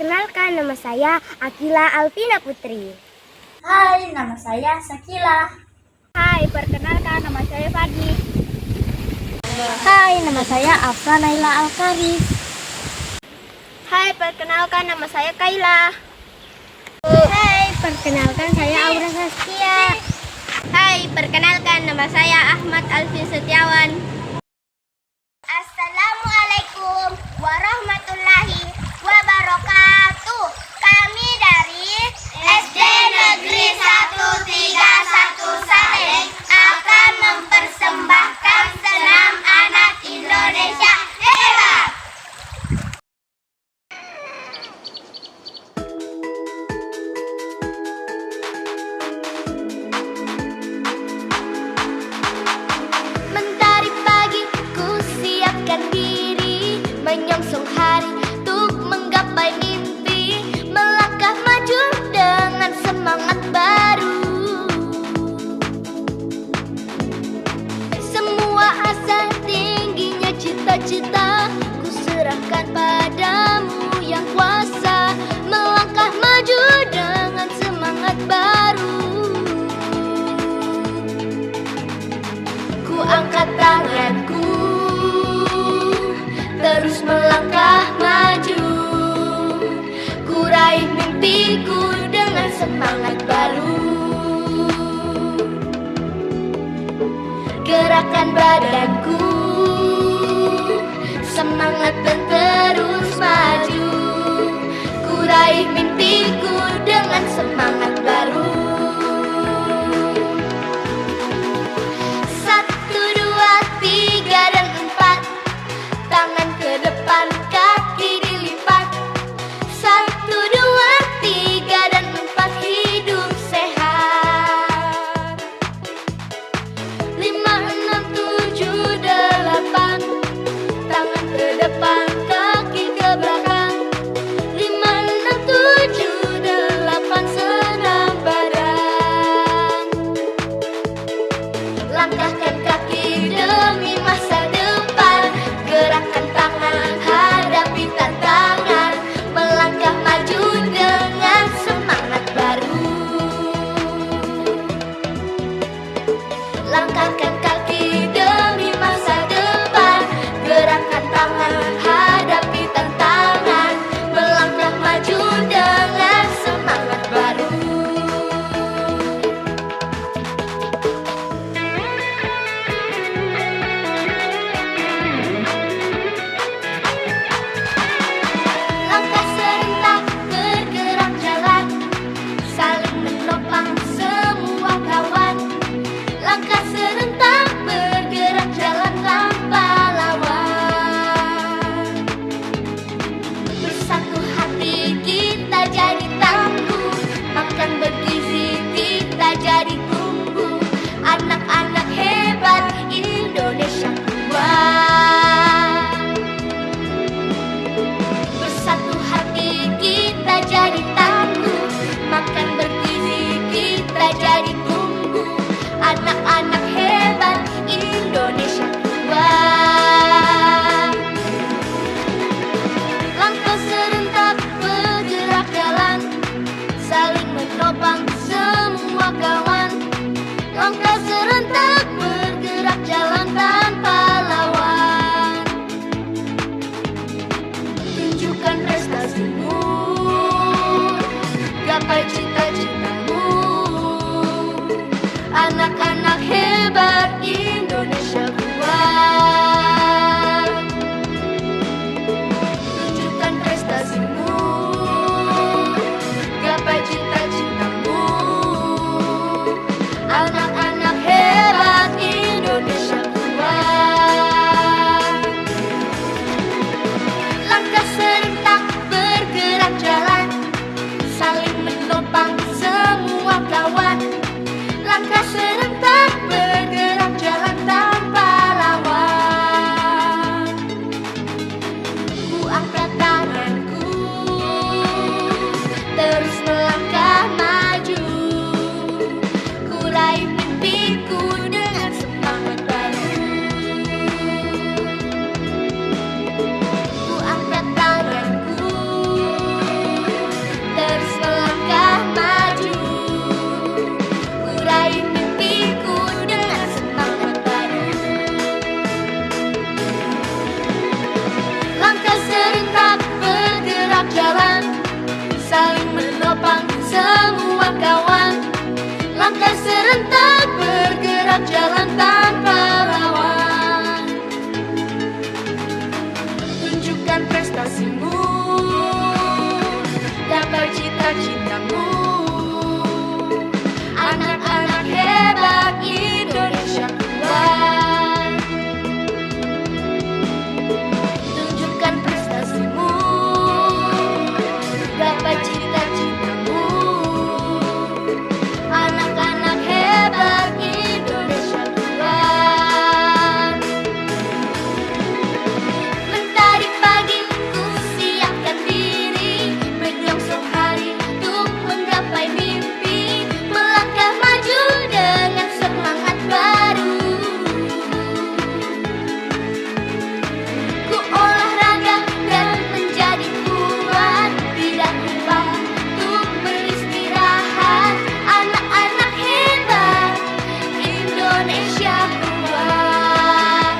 Perkenalkan, nama saya Akila Alvina Putri. Hai, nama saya Sakila. Hai, perkenalkan nama saya Fadi. Hai, nama saya Afra Naila Alkaris. Hai, perkenalkan nama saya Kaila. Hai, perkenalkan saya Aura Saskia. Hai, perkenalkan nama saya Ahmad Alvin Setiawan. Assalamualaikum warahmatullahi wabarakatuh. Kami dari SD Negeri 131 Sareng akan mempersembahkan senam anak Indonesia hebat. Mentari pagi ku siapkan diri, menyongsong hari untuk menggapai mimpi, melangkah maju dengan semangat baru. Semua asa tingginya cita-cita ku serahkan padamu yang kuasa, melangkah maju dengan semangat baru. Ku angkat tanganku, terus melangkah maju. Ku raih mimpiku dengan semangat baru. Gerakan badanku, semangat dan terus maju. Ku raih mimpiku dengan semangat baru. 1, 2, 3 dan 4, tangan ke depan, kaki dilipat. 1, 2, 3 dan 4, hidup sehat. 5, 6, 7, 8. serentak bergerak jalan tanpa lawan. Tunjukkan prestasimu, gapai cita-citamu. Anak-anak hebat Indonesia kuat. Tunjukkan prestasimu, gapai cita-citamu. Anak-anak hebat Indonesia kuat. Mentari pagi ku siapkan diri, menyongsong hari untuk menggapai mimpi, melangkah maju dengan semangat baru. Ku olahraga dan menjadi kuat, tidak lupa untuk beristirahat. Anak-anak hebat Indonesia kuat.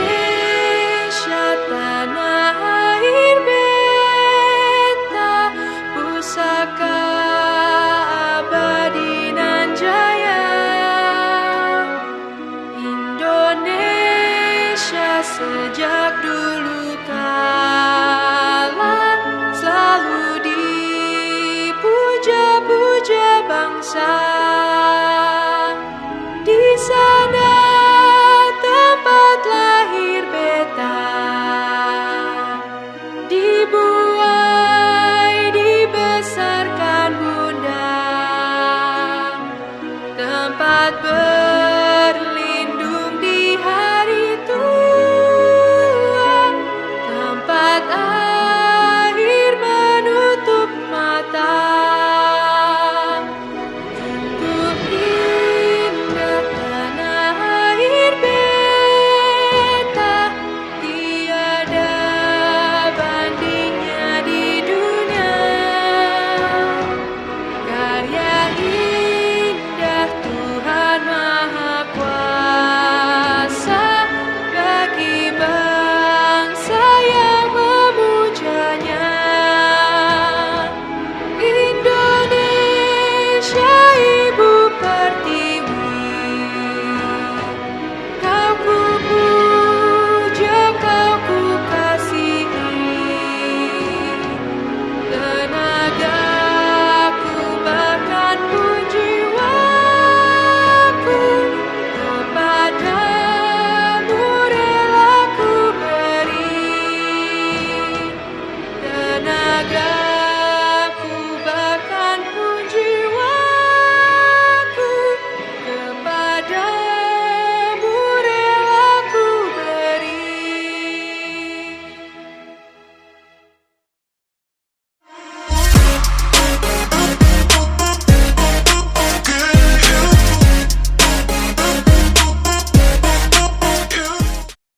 Indonesia tanah air beta, pusaka abadi nan jaya. Indonesia sejak dulu kala selalu dipuja-puja bangsa. Di sana tempat lahir beta, dibuai dibesarkan bunda, tempat